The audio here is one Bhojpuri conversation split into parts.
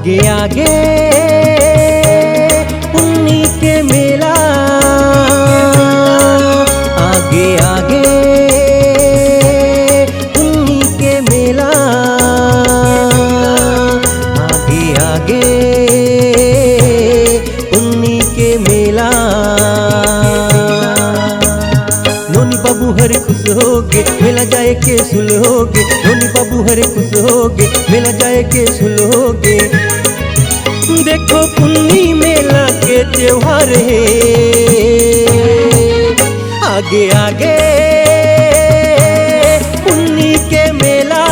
आगे आगे पुन्नी के मेला, आगे आगे पुन्नी के मेला, आगे आगे पुन्नी के मेला। नोनी बाबू हरे खुश होगे मेला जाए के सुल होगे, नोनी बाबू हरे खुश होगे मेला जाए के सुल होगे। देखो पुन्नी मेला के त्योहार है, आगे आगे पुन्नी के मेला,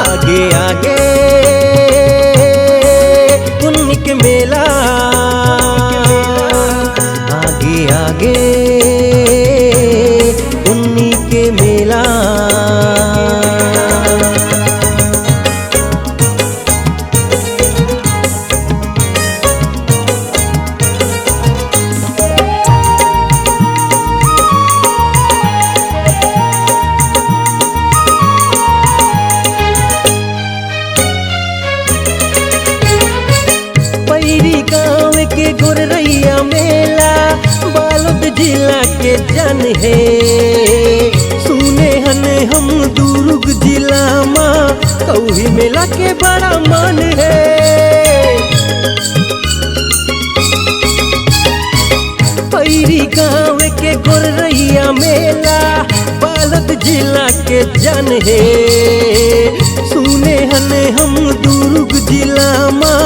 आगे आगे पुन्नी के मेला, आगे आगे पुन्नी के मेला। गाँव के गोरैया मेला बालोद जिला के जन है, सुने हने हम दुर्ग जिला माँ कौही मेला के बड़ा मन है। पैरी गाँव के गोरैया मेला बालोद जिला के जन है, सुने हने हम दुर्ग जिला माँ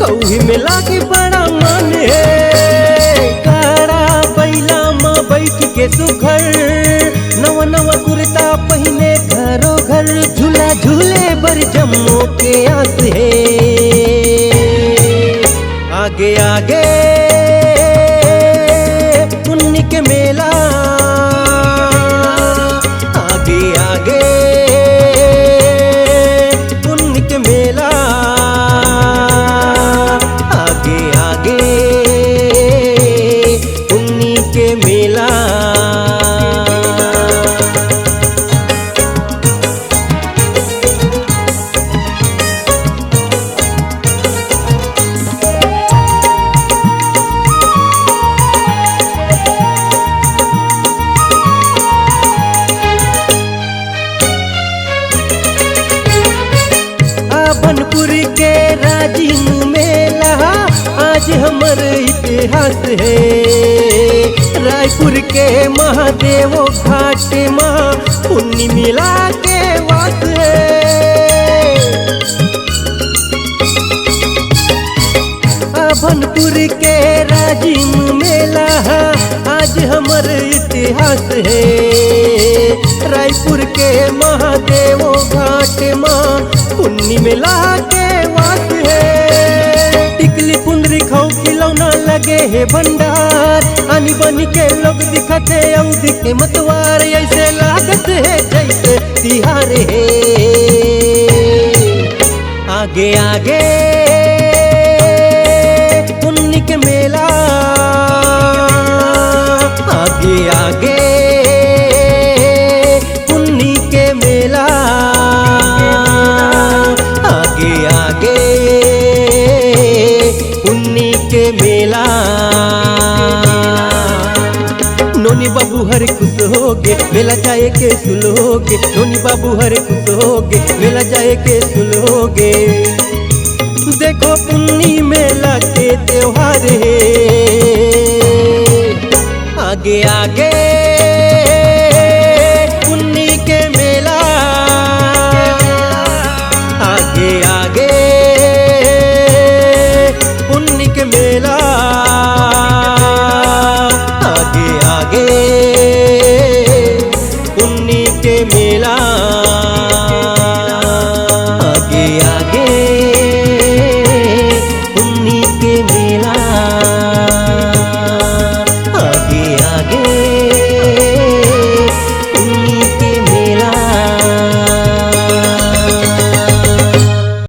कौही मेला के बड़ा मन है। काड़ा बैला माँ बैठ के सुघर नवा नवा कुर्ता पहने घरों घर झूला झूले बर जम्मू के आस है। आगे आगे पुन्नी के मेला, आगे आगे पुन्नी के मेला, आगे आगे पुन्नी के मेला। बनपुर के राजीव मेला आज हमर इतिहास है, रायपुर के महादेव घाट माँ पुन्नी मेला के वास है। बनपुर के राजीव मेला आज हमर इतिहास है, रायपुर के महादेव घाट माँ पुन्नी मेला के वास है। टिकली कुंदरी खाओ खिलौना लगे है भंडार, आनी बनी के लोग दिखते आऊ दिखे मतवार, ऐसे लागत है जैसे तिहार है। आगे आगे पुन्नी के मेला, आगे आगे पुन्नी के मेला, आगे आगे पुन्नी के मेला। नोनी बाबू हरे खुश होगे मेला जाए के सुल होगे, नोनी बाबू हरे खुश होगे मेला जाए के सुल होगे। देखो पुन्नी मेला के त्योहार है, आगे आगे पुन्नी के मेला, आगे आगे पुन्नी के मेला, आगे आगे